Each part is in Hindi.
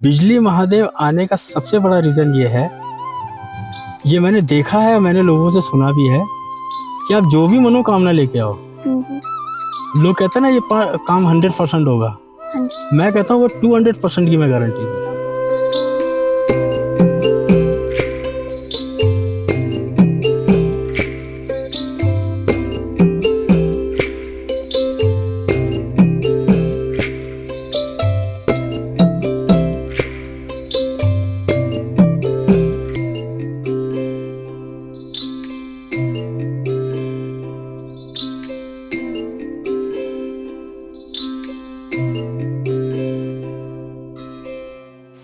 बिजली महादेव आने का सबसे बड़ा रीज़न ये है, ये मैंने देखा है, मैंने लोगों से सुना भी है कि आप जो भी मनोकामना लेके आओ, लोग कहते हैं ना ये काम 100% होगा। मैं कहता हूँ वो 200% की मैं गारंटी दूँ।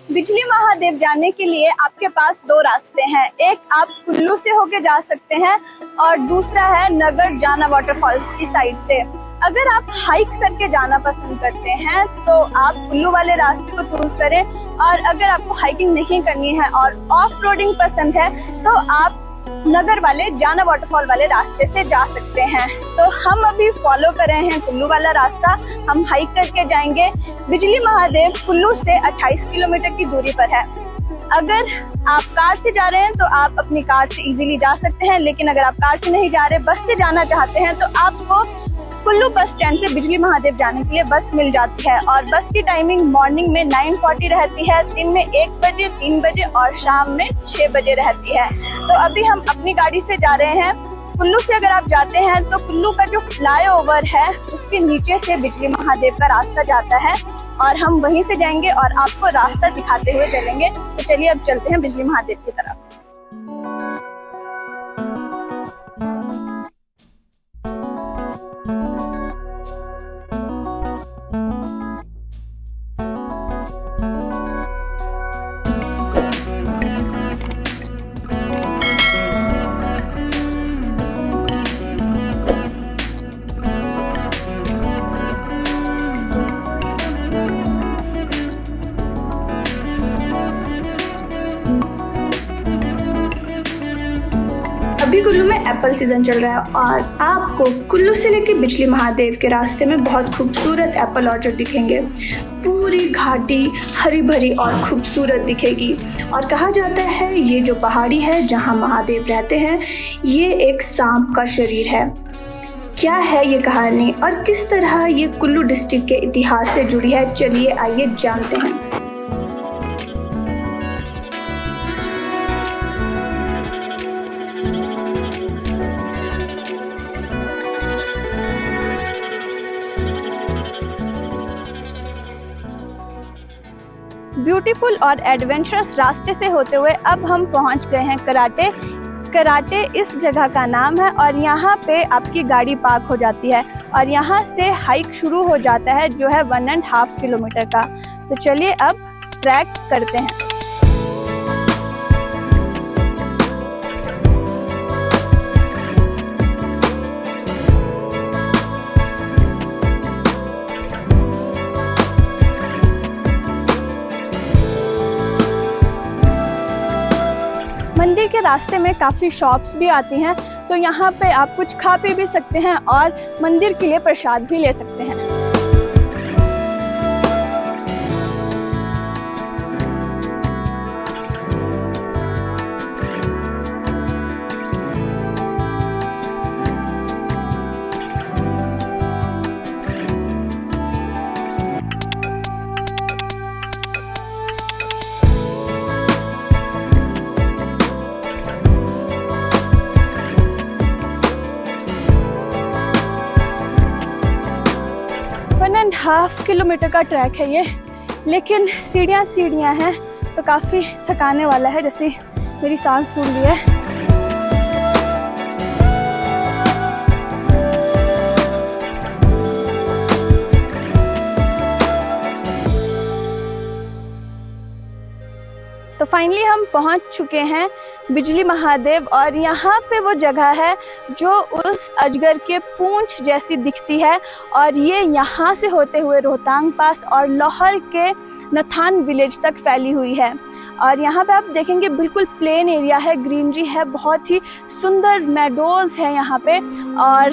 बिजली महादेव जाने के लिए आपके पास दो रास्ते हैं। एक आप कुल्लू से होके जा सकते हैं और दूसरा है नगर जाना वाटरफॉल की साइड से। अगर आप हाइक करके जाना पसंद करते हैं तो आप कुल्लू वाले रास्ते को चूज करें, और अगर आपको हाइकिंग नहीं करनी है और ऑफ रोडिंग पसंद है तो आप नगर वाले जाना वाटरफॉल वाले रास्ते से जा सकते हैं। तो हम अभी फॉलो कर रहे हैं कुल्लू वाला रास्ता। हम हाइक करके जाएंगे। बिजली महादेव कुल्लू से 28 किलोमीटर की दूरी पर है। अगर आप कार से जा रहे हैं तो आप अपनी कार से इजीली जा सकते हैं, लेकिन अगर आप कार से नहीं जा रहे, बस से जाना चाहते हैं तो आपको कुल्लू बस स्टैंड से बिजली महादेव जाने के लिए बस मिल जाती है। और बस की टाइमिंग मॉर्निंग में 9:40 रहती है, दिन में 1 बजे, 3 बजे और शाम में 6 बजे रहती है। तो अभी हम अपनी गाड़ी से जा रहे हैं। कुल्लू से अगर आप जाते हैं तो कुल्लू का जो फ्लाईओवर है उसके नीचे से बिजली महादेव का रास्ता जाता है और हम वहीं से जाएंगे और आपको रास्ता दिखाते हुए चलेंगे। तो चलिए अब चलते हैं बिजली महादेव की तरफ। अभी कुल्लू में एप्पल सीजन चल रहा है और आपको कुल्लू से लेकर बिजली महादेव के रास्ते में बहुत खूबसूरत एप्पल ऑर्चर्ड दिखेंगे। पूरी घाटी हरी भरी और खूबसूरत दिखेगी और कहा जाता है ये जो पहाड़ी है जहां महादेव रहते हैं ये एक सांप का शरीर है। क्या है ये कहानी और किस तरह ये कुल्लू डिस्ट्रिक्ट के इतिहास से जुड़ी है, चलिए आइए जानते हैं। ब्यूटीफुल और एडवेंचरस रास्ते से होते हुए अब हम पहुंच गए हैं कराटे। कराटे इस जगह का नाम है और यहाँ पे आपकी गाड़ी पार्क हो जाती है और यहाँ से हाइक शुरू हो जाता है जो है 1.5 किलोमीटर का। तो चलिए अब ट्रैक करते हैं। मंदिर के रास्ते में काफ़ी शॉप्स भी आती हैं, तो यहाँ पे आप कुछ खा पी भी सकते हैं और मंदिर के लिए प्रसाद भी ले सकते हैं। हाफ किलोमीटर का ट्रैक है ये, लेकिन सीढ़ियाँ हैं तो काफ़ी थकाने वाला है, जैसे मेरी सांस फूल रही है। तो फाइनली हम पहुंच चुके हैं बिजली महादेव और यहाँ पे वो जगह है जो उस अजगर के पूंछ जैसी दिखती है और ये यहाँ से होते हुए रोहतांग पास और लाहौल के नथान विलेज तक फैली हुई है। और यहाँ पे आप देखेंगे बिल्कुल प्लेन एरिया है, ग्रीनरी है, बहुत ही सुंदर मेडोज है यहाँ पे। और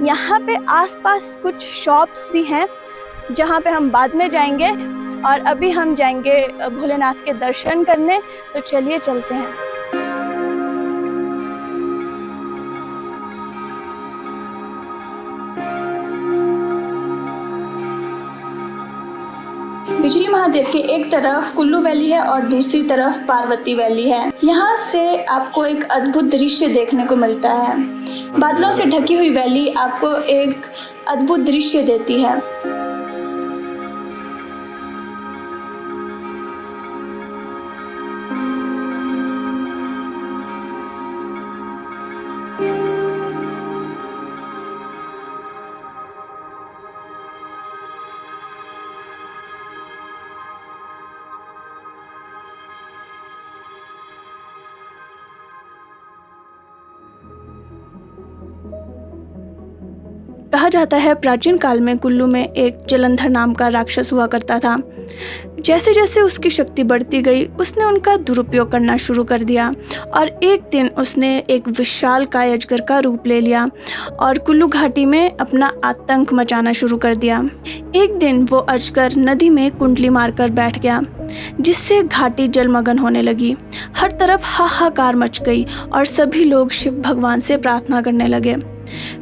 यहाँ पे आसपास कुछ शॉप्स भी हैं जहाँ पे हम बाद में जाएंगे। और अभी हम जाएंगे भोलेनाथ के दर्शन करने, तो चलिए चलते हैं। बिजली महादेव के एक तरफ कुल्लू वैली है और दूसरी तरफ पार्वती वैली है। यहाँ से आपको एक अद्भुत दृश्य देखने को मिलता है। बादलों से ढकी हुई वैली आपको एक अद्भुत दृश्य देती है। कहा जाता है प्राचीन काल में कुल्लू में एक जलंधर नाम का राक्षस हुआ करता था। जैसे जैसे उसकी शक्ति बढ़ती गई, उसने उनका दुरुपयोग करना शुरू कर दिया और एक दिन उसने एक विशालकाय अजगर का रूप ले लिया और कुल्लू घाटी में अपना आतंक मचाना शुरू कर दिया। एक दिन वो अजगर नदी में कुंडली मारकर बैठ गया, जिससे घाटी जलमग्न होने लगी। हर तरफ हाहाकार मच गई और सभी लोग शिव भगवान से प्रार्थना करने लगे।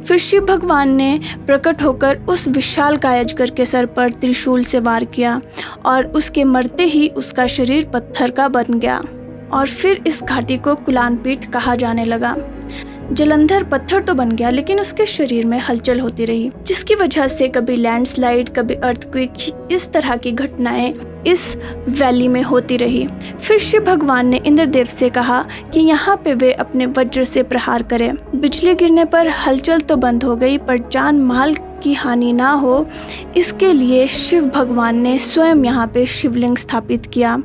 फिर शिव भगवान ने प्रकट होकर उस विशालकाय अजगर के सर पर त्रिशूल से वार किया और उसके मरते ही उसका शरीर पत्थर का बन गया और फिर इस घाटी को कुलानपीठ कहा जाने लगा। जलंधर पत्थर तो बन गया, लेकिन उसके शरीर में हलचल होती रही, जिसकी वजह से कभी लैंडस्लाइड, कभी अर्थक्वेक, इस तरह की घटनाएं इस वैली में होती रही। फिर शिव भगवान ने इंद्रदेव से कहा कि यहाँ पे वे अपने वज्र से प्रहार करें। बिजली गिरने पर हलचल तो बंद हो गई, पर जान माल की हानि ना हो, इसके लिए शिव भगवान ने स्वयं यहाँ पे शिवलिंग स्थापित किया।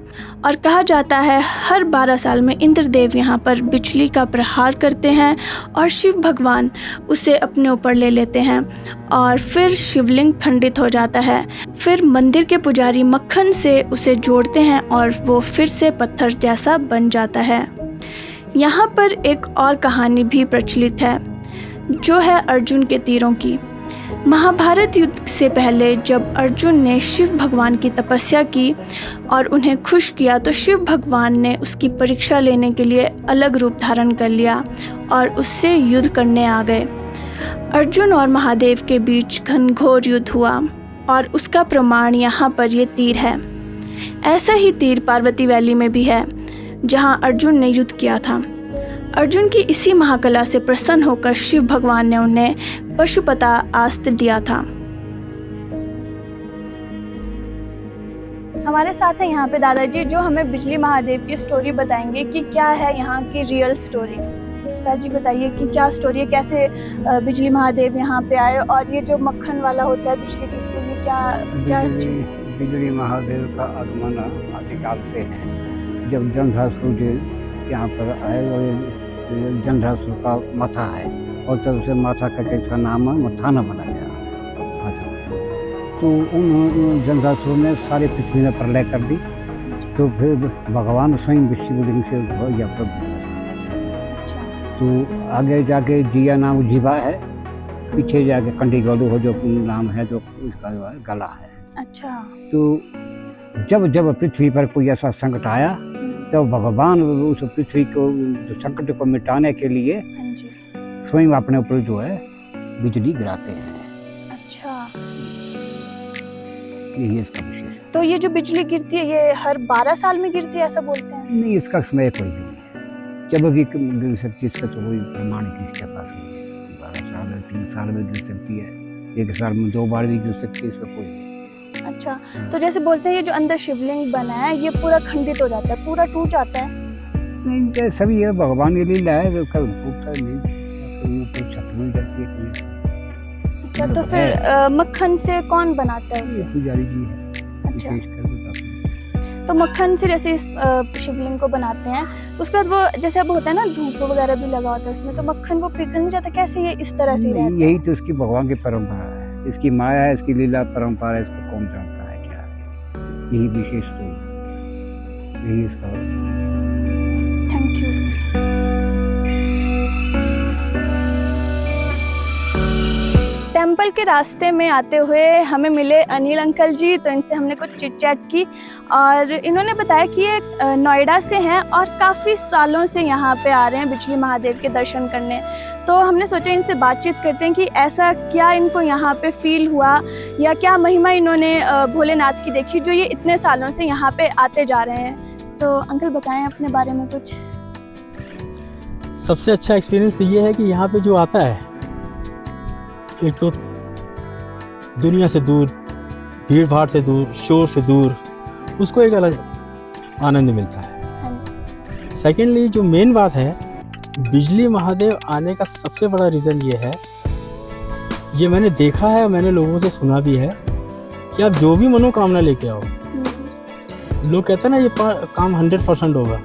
और कहा जाता है हर 12 साल में इंद्रदेव यहाँ पर बिजली का प्रहार करते हैं और शिव भगवान उसे अपने ऊपर ले लेते हैं और फिर शिवलिंग खंडित हो जाता है। फिर मंदिर के पुजारी मक्खन से उसे जोड़ते हैं और वो फिर से पत्थर जैसा बन जाता है। यहाँ पर एक और कहानी भी प्रचलित है, जो है अर्जुन के तीरों की। महाभारत युद्ध से पहले जब अर्जुन ने शिव भगवान की तपस्या की और उन्हें खुश किया, तो शिव भगवान ने उसकी परीक्षा लेने के लिए अलग रूप धारण कर लिया और उससे युद्ध करने आ गए। अर्जुन और महादेव के बीच घनघोर युद्ध हुआ और उसका प्रमाण यहाँ पर ये तीर है। ऐसा ही तीर पार्वती वैली में भी है, जहाँ अर्जुन ने युद्ध किया था। अर्जुन की इसी महाकला से प्रसन्न होकर शिव भगवान ने उन्हें पशुपता अस्त्र दिया था। हमारे साथ है यहाँ पे दादाजी, जो हमें बिजली महादेव की स्टोरी बताएंगे कि क्या है यहाँ की रियल स्टोरी। दादाजी बताइए कि क्या स्टोरी है, कैसे बिजली महादेव यहाँ पे आए, और ये जो मक्खन वाला होता है बिजली गिरती है, ये क्या चीज़? बिजली महादेव का आगमन आदिकाल से है। जब जंध्रासुर यहाँ पर आए और जंध्रासुर का माथा है और तब से माथा करके इसका नाम मथाना बना गया। अच्छा, तो उन जंध्रासुर ने सारे पृथ्वी में प्रलय कर दी, तो फिर भगवान स्वयं विष्णुलिंग से या तो आगे जाके जिया नाम जीवा है, पीछे जाके कंडी गलू हो जो नाम है, जो उसका गला है। अच्छा, तो जब जब पृथ्वी पर कोई ऐसा संकट आया, तो भगवान उस पृथ्वी को संकट को मिटाने के लिए स्वयं अपने ऊपर जो है बिजली गिराते हैं। अच्छा, यही इसका विशेष। तो ये जो बिजली गिरती है ये हर 12 साल में गिरती है, ऐसा बोलते हैं? नहीं, इसका समय कोई नहीं है, जब भी गिर सकती है। इसका तो कोई प्रमाण किसी के पास नहीं है। 12 साल में, 3 साल में गिर सकती है, 1 साल में 2 बार भी गिर सकती है, इसका कोई। अच्छा, तो जैसे बोलते हैं ये जो अंदर शिवलिंग बना है ये पूरा खंडित हो जाता है, पूरा टूट जाता है? नहीं, सभी ये भगवान की लीला है, जो कभी टूटता नहीं, ऊपर छत में जाती है। अच्छा, तो फिर मक्खन से कौन बनाता है उसे? पुजारी जी है। अच्छा, तो मक्खन से जैसे इस शिवलिंग को बनाते हैं, तो उसके बाद वो जैसे अब होता है ना धूप वगैरह भी लगा होता है उसमें, तो मक्खन वो पिघल नहीं जाता? कैसे ये इस तरह से रहता है? यही तो उसकी भगवान की परंपरा है, इसकी माया है, इसकी लीला परंपरा है, इसको कौन जानता है क्या है। यही विशेष तो यही इसका। Thank you. टेम्पल के रास्ते में आते हुए हमें मिले अनिल अंकल जी, तो इनसे हमने कुछ चिट चैट की और इन्होंने बताया कि ये नोएडा से हैं और काफ़ी सालों से यहाँ पे आ रहे हैं बिजली महादेव के दर्शन करने। तो हमने सोचा इनसे बातचीत करते हैं कि ऐसा क्या इनको यहाँ पे फील हुआ या क्या महिमा इन्होंने भोलेनाथ की देखी जो ये इतने सालों से यहाँ पे आते जा रहे हैं। तो अंकल बताएं अपने बारे में कुछ। सबसे अच्छा एक्सपीरियंस तो ये है कि यहाँ पे जो आता है, एक तो दुनिया से दूर, भीड़ भाड़ से दूर, शोर से दूर, उसको एक अलग आनंद मिलता है। सेकेंडली जो मेन बात है, बिजली महादेव आने का सबसे बड़ा रीज़न ये है, ये मैंने देखा है, मैंने लोगों से सुना भी है कि आप जो भी मनोकामना लेके आओ, लोग कहते हैं ना ये काम 100% होगा,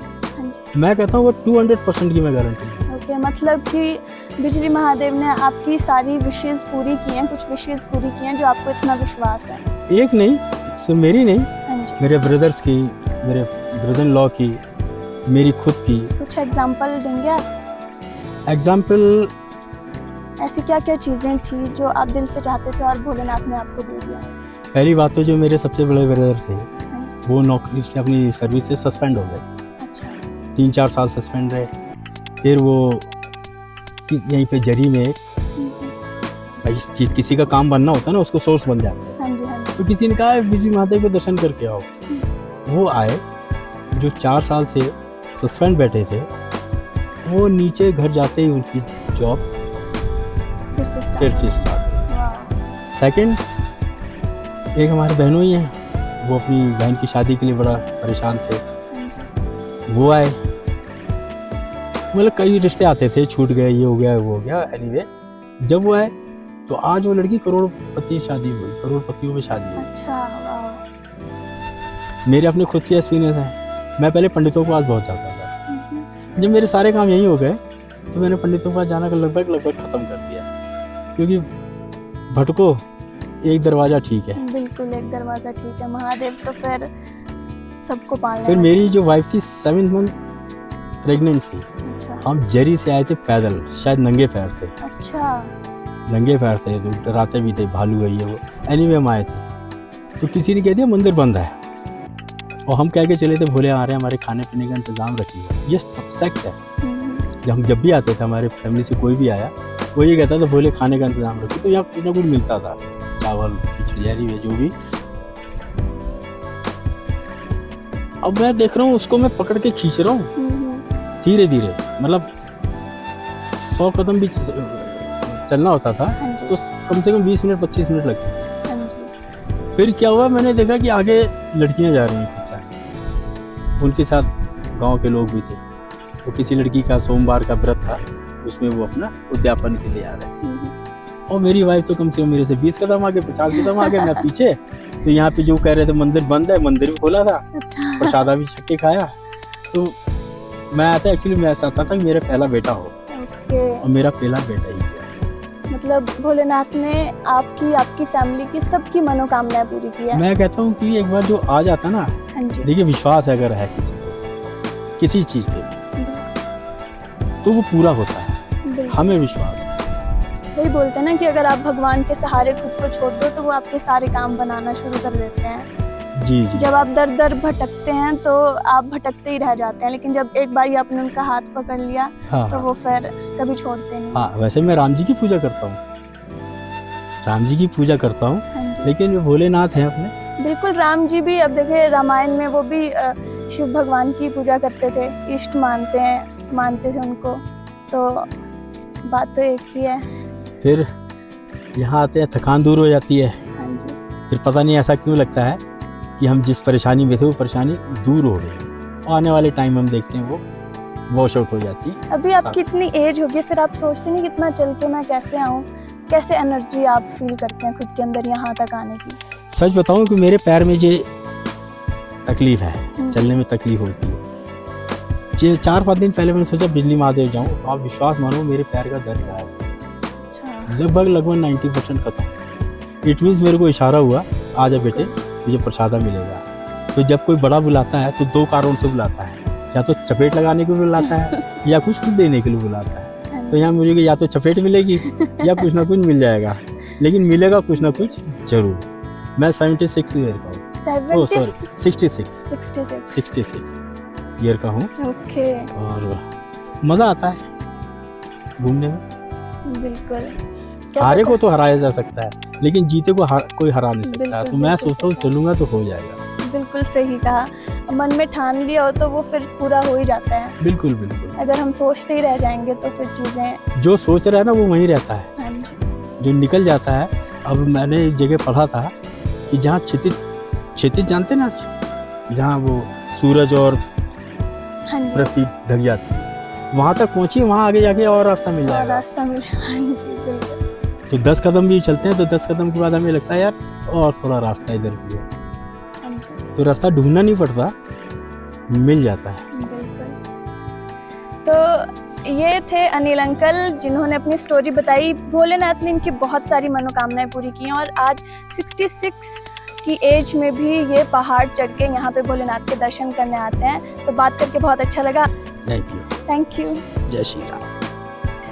मैं कहता हूँ वो 200% की मैं गारंटी हूँ। ओके, मतलब कि बिजली महादेव ने आपकी सारी विशेज़ पूरी की हैं, कुछ विशेज़ पूरी की हैं जो आपको इतना विश्वास है। एक नहीं, सिर्फ मेरी नहीं, हाँ जी। मेरे ब्रदर्स की, मेरे ब्रदर इन लॉ की, मेरी खुद की। कुछ एग्जांपल देंगे आप? एग्जाम्पल ऐसी क्या क्या चीज़ें थी जो आप दिल से चाहते थे और भोलेनाथ ने आपको दे दिया? पहली बात तो जो मेरे सबसे बड़े ब्रदर थे, हाँ जी। वो नौकरी से, अपनी सर्विस से सस्पेंड हो गए थे। अच्छा। 3-4 साल सस्पेंड रहे। फिर वो यहीं पे जरी में, भाई किसी का काम बनना होता है ना, उसको सोर्स बन जाता है। हाँ जी, हाँ जी। तो किसी ने कहा बिजली महादेव को दर्शन करके आओ। वो आए, जो 4 साल से सस्पेंड बैठे थे, वो नीचे घर जाते ही उनकी जॉब फिर से स्टार्ट। सेकंड, एक हमारे बहनों ही हैं, वो अपनी बहन की शादी के लिए बड़ा परेशान थे, वो आए। मतलब कई रिश्ते आते थे, छूट गए, ये हो गया वो हो गया। एनीवे, जब वो आए तो आज वो लड़की करोड़पति शादी हुई, करोड़पतियों में शादी हुई। अच्छा, वाह। मेरे अपने खुद के एक्सपीरियंस है। मैं पहले पंडितों के पास बहुत जाता था। जब मेरे सारे काम यही हो गए तो मैंने पंडितों के पास जाना का लगभग ख़त्म कर दिया, क्योंकि भटको, एक दरवाज़ा ठीक है। बिल्कुल, एक दरवाज़ा ठीक है, महादेव तो फिर सबको पालना। फिर मेरी जो वाइफ थी 7th मंथ प्रेग्नेंट थी। अच्छा। हम जरी से आए थे पैदल, शायद नंगे पैर थे। अच्छा। नंगे पैर थे, तो डराते भी थे, भालू है ये वो। एनीवे हम आए थे तो किसी ने कह दिया मंदिर बंद है, और हम कह के चले थे भोले आ रहे हैं, हमारे खाने पीने का इंतज़ाम रखिए। ये सच है। जब भी आते थे, हमारे फैमिली से कोई भी आया, वो ये कहता था भोले खाने का इंतज़ाम रखिए। तो यहाँ कुछ ना कुछ मिलता था, चावल, खिचड़ी में जो भी। अब मैं देख रहा हूँ उसको, मैं पकड़ के खींच रहा हूँ धीरे धीरे, मतलब 100 कदम भी चलना होता था तो कम से कम 20 मिनट 25 मिनट लगते। फिर क्या हुआ, मैंने देखा कि आगे लड़कियां जा रही हैं कुछ सारी, उनके साथ गांव के लोग भी थे। तो किसी लड़की का सोमवार का व्रत था, उसमें वो अपना उद्यापन के लिए आ रहे थे। और मेरी वाइफ तो कम से कम मेरे से 20 कदम आगे, 50 कदम आगे, मैं पीछे। तो यहाँ पे जो कह रहे थे मंदिर बंद है, मंदिर भी खोला था। अच्छा। प्रसादा भी छक के खाया। तो मैं आता, एक्चुअली मैं ऐसा था कि मेरा पहला बेटा हो, और मेरा पहला बेटा ही गया। मतलब भोलेनाथ ने आपकी फैमिली की सबकी मनोकामनाएं पूरी की है। मैं कहता हूँ कि एक बार जो आ जाता ना, देखिए विश्वास अगर है किसी को, किसी चीज़ पे, तो वो पूरा होता है। हमें विश्वास है। वही बोलते हैं ना कि अगर आप भगवान के सहारे खुद को छोड़ दो तो वो आपके सारे काम बनाना शुरू कर देते हैं। जी जी। जब आप दर दर भटकते हैं तो आप भटकते ही रह जाते हैं, लेकिन जब एक बार आपने उनका हाथ पकड़ लिया, हाँ, तो वो फिर कभी छोड़ते नहीं। हाँ, वैसे मैं राम जी की पूजा करता हूँ, राम जी की पूजा करता हूँ, लेकिन वे भोलेनाथ हैं अपने। बिल्कुल, राम जी भी, अब देखिए रामायण में वो भी शिव भगवान की पूजा करते थे, इष्ट मानते थे उनको। तो बात तो एक ही है। फिर यहाँ आते हैं, थकान दूर हो जाती है। हाँ जी। फिर पता नहीं ऐसा क्यों लगता है कि हम जिस परेशानी में थे वो परेशानी दूर हो गई, आने वाले टाइम हम देखते हैं वो वॉश आउट हो जाती है। अभी आपकी इतनी एज होगी, फिर आप सोचते नहीं कितना चल के मैं कैसे आऊँ, कैसे एनर्जी आप फील करते हैं खुद के अंदर यहाँ तक आने की? सच बताऊँ कि मेरे पैर में जो तकलीफ है, चलने में तकलीफ होती है। 4-5 दिन पहले मैंने सोचा बिजली महादेव जाऊँ, तो आप विश्वास मानो मेरे पैर का दर्द आया, लगभग 90% खत्म। इट मीन्स मेरे को इशारा हुआ, आ जा बेटे तुझे प्रसादा मिलेगा। तो जब कोई बड़ा बुलाता है तो 2 कारणों से बुलाता है, या तो चपेट लगाने के लिए बुलाता है या कुछ देने के लिए बुलाता है। तो यहाँ मुझे या तो चपेट मिलेगी या कुछ ना कुछ मिल जाएगा। लेकिन मिलेगा कुछ ना कुछ जरूर। मैं 76 ईयर का हूँ, ओह सॉरी 66 ईयर का हूँ। ओके, और मज़ा आता है घूमने में। बिल्कुल। हारे को तो हराया जा सकता है, लेकिन जीते को कोई हरा नहीं सकता। बिल्कुल, तो मैं बिल्कुल सोचता हूँ सही चलूँगा तो हो जाएगा। बिल्कुल सही कहा। मन में ठान लिया हो तो वो फिर पूरा हो ही जाता है। बिल्कुल बिल्कुल, अगर हम सोचते ही रह जाएंगे तो फिर चीज़ें। जो सोच रहा है ना वो वहीं रहता है, हाँ जी, जो निकल जाता है। अब मैंने एक जगह पढ़ा था कि जहाँ क्षितिज जानते ना, जहाँ वो सूरज और हाँ जी, पृथ्वी ढक जाती है, वहाँ तक पहुँची, वहाँ आगे जाके और रास्ता मिल और जाएगा। रास्ता मिले। हाँ जी, बिल्कुल। तो 10 कदम भी चलते हैं तो 10 कदम के बाद हमें लगता है यार और थोड़ा रास्ता इधर भी है। हाँ जी, तो रास्ता ढूंढना नहीं पड़ता, मिल जाता है। बिल्कुल। तो ये थे अनिल अंकल, जिन्होंने अपनी स्टोरी बताई। भोलेनाथ ने इनकी बहुत सारी मनोकामनाएं पूरी की हैं और आज 66 की एज में भी ये पहाड़ चढ़ के यहाँ पे भोलेनाथ के दर्शन करने आते हैं। तो बात करके बहुत अच्छा लगा। Thank you. जय श्री राम।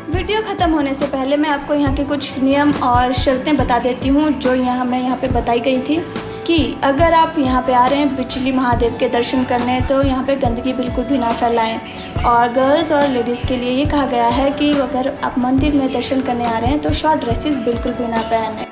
वीडियो ख़त्म होने से पहले मैं आपको यहाँ के कुछ नियम और शर्तें बता देती हूँ जो यहाँ पे बताई गई थी कि अगर आप यहाँ पे आ रहे हैं बिजली महादेव के दर्शन करने, तो यहाँ पे गंदगी बिल्कुल भी ना फैलाएं। और गर्ल्स और लेडीज़ के लिए ये कहा गया है कि अगर आप मंदिर में दर्शन करने आ रहे हैं तो शॉर्ट ड्रेसेस बिल्कुल भी ना पहनें।